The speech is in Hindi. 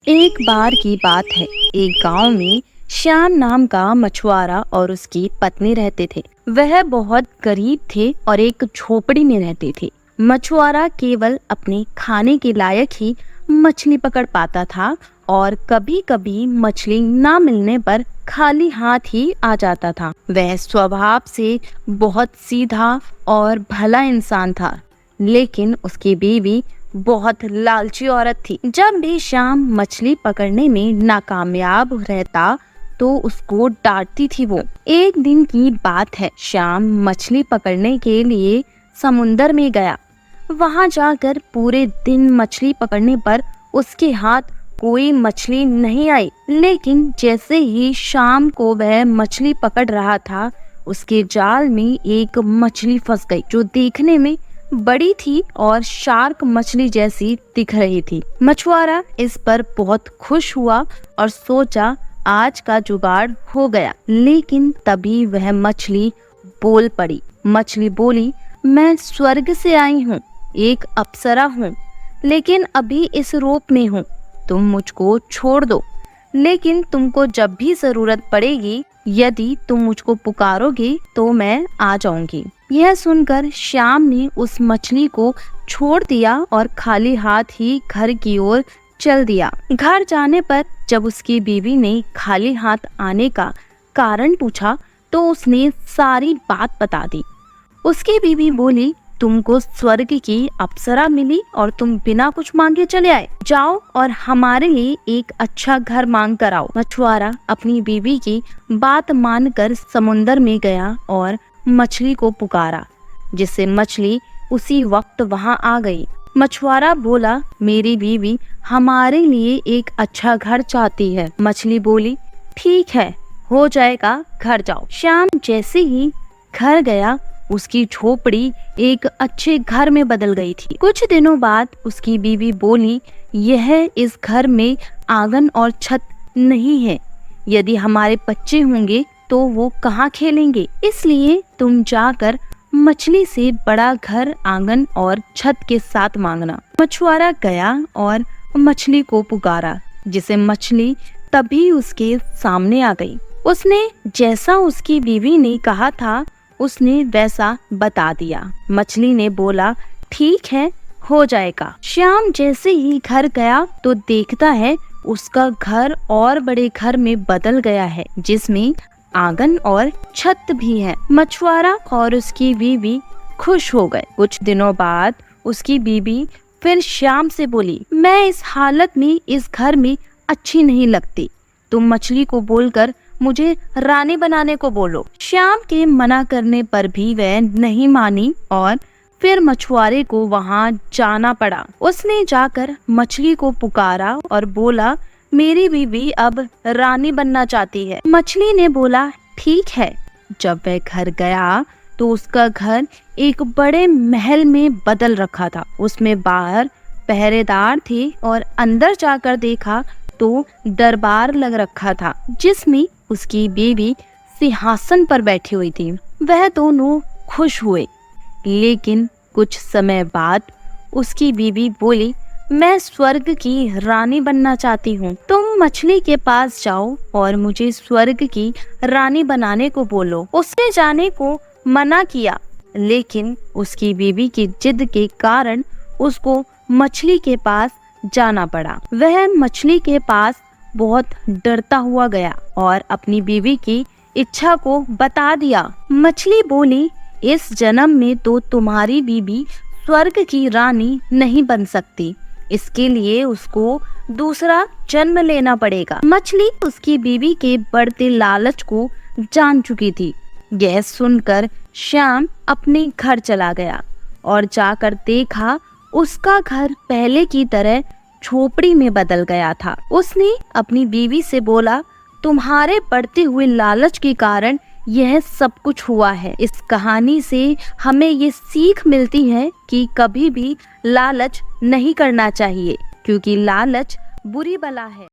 एक बार की बात है। एक गांव में श्याम नाम का मछुआरा और उसकी पत्नी रहते थे। वह बहुत गरीब थे और एक झोपड़ी में रहते थे। मछुआरा केवल अपने खाने के लायक ही मछली पकड़ पाता था और कभी कभी मछली ना मिलने पर खाली हाथ ही आ जाता था। वह स्वभाव से बहुत सीधा और भला इंसान था, लेकिन उसकी बीवी बहुत लालची औरत थी। जब भी श्याम मछली पकड़ने में नाकामयाब रहता तो उसको डांटती थी वो। एक दिन की बात है, श्याम मछली पकड़ने के लिए समुंदर में गया। वहां जाकर पूरे दिन मछली पकड़ने पर उसके हाथ कोई मछली नहीं आई। लेकिन जैसे ही शाम को वह मछली पकड़ रहा था, उसके जाल में एक मछली फंस गई, जो देखने में बड़ी थी और शार्क मछली जैसी दिख रही थी। मछुआरा इस पर बहुत खुश हुआ और सोचा आज का जुगाड़ हो गया। लेकिन तभी वह मछली बोल पड़ी। मछली बोली, मैं स्वर्ग से आई हूँ, एक अप्सरा हूँ, लेकिन अभी इस रूप में हूँ। तुम मुझको छोड़ दो, लेकिन तुमको जब भी जरूरत पड़ेगी, यदि तुम मुझको पुकारोगे तो मैं आ जाऊंगी। यह सुनकर श्याम ने उस मछली को छोड़ दिया और खाली हाथ ही घर की ओर चल दिया। घर जाने पर जब उसकी बीवी ने खाली हाथ आने का कारण पूछा तो उसने सारी बात बता दी। उसकी बीवी बोली, तुमको स्वर्ग की अप्सरा मिली और तुम बिना कुछ मांगे चले आए। जाओ और हमारे लिए एक अच्छा घर मांग कर आओ। मछुआरा अपनी बीवी की बात मानकर समुंदर में गया और मछली को पुकारा, जिससे मछली उसी वक्त वहां आ गई। मछुआरा बोला, मेरी बीवी हमारे लिए एक अच्छा घर चाहती है। मछली बोली, ठीक है, हो जाएगा, घर जाओ। श्याम जैसे ही घर गया, उसकी झोपड़ी एक अच्छे घर में बदल गई थी। कुछ दिनों बाद उसकी बीवी बोली, यह इस घर में आंगन और छत नहीं है। यदि हमारे बच्चे होंगे तो वो कहाँ खेलेंगे? इसलिए तुम जाकर मछली से बड़ा घर, आंगन और छत के साथ मांगना। मछुआरा गया और मछली को पुकारा, जिसे मछली तभी उसके सामने आ गई। उसने जैसा उसकी बीवी ने कहा था, उसने वैसा बता दिया। मछली ने बोला, ठीक है, हो जाएगा। श्याम जैसे ही घर गया तो देखता है उसका घर और बड़े घर में बदल गया है, जिसमें आंगन और छत भी है। मछुआरा और उसकी बीवी खुश हो गए। कुछ दिनों बाद उसकी बीवी फिर श्याम से बोली, मैं इस हालत में इस घर में अच्छी नहीं लगती। तुम मछली को बोलकर मुझे रानी बनाने को बोलो। श्याम के मना करने पर भी वह नहीं मानी और फिर मछुआरे को वहां जाना पड़ा। उसने जाकर मछली को पुकारा और बोला, मेरी बीवी अब रानी बनना चाहती है। मछली ने बोला, ठीक है। जब वह घर गया तो उसका घर एक बड़े महल में बदल रखा था। उसमें बाहर पहरेदार थे और अंदर जाकर देखा तो दरबार लग रखा था, जिसमें उसकी बीवी सिंहासन पर बैठी हुई थी। वह दोनों खुश हुए, लेकिन कुछ समय बाद उसकी बीवी बोली, मैं स्वर्ग की रानी बनना चाहती हूँ। तुम मछली के पास जाओ और मुझे स्वर्ग की रानी बनाने को बोलो। उसने जाने को मना किया, लेकिन उसकी बीवी की जिद के कारण उसको मछली के पास जाना पड़ा। वह मछली के पास बहुत डरता हुआ गया और अपनी बीवी की इच्छा को बता दिया। मछली बोली, इस जन्म में तो तुम्हारी बीवी स्वर्ग की रानी नहीं बन सकती। इसके लिए उसको दूसरा जन्म लेना पड़ेगा। मछली उसकी बीवी के बढ़ते लालच को जान चुकी थी। यह सुनकर श्याम अपने घर चला गया और जाकर देखा उसका घर पहले की तरह झोपड़ी में बदल गया था। उसने अपनी बीवी से बोला, तुम्हारे बढ़ते हुए लालच के कारण यह सब कुछ हुआ है। इस कहानी से हमें ये सीख मिलती है कि कभी भी लालच नहीं करना चाहिए, क्योंकि लालच बुरी बला है।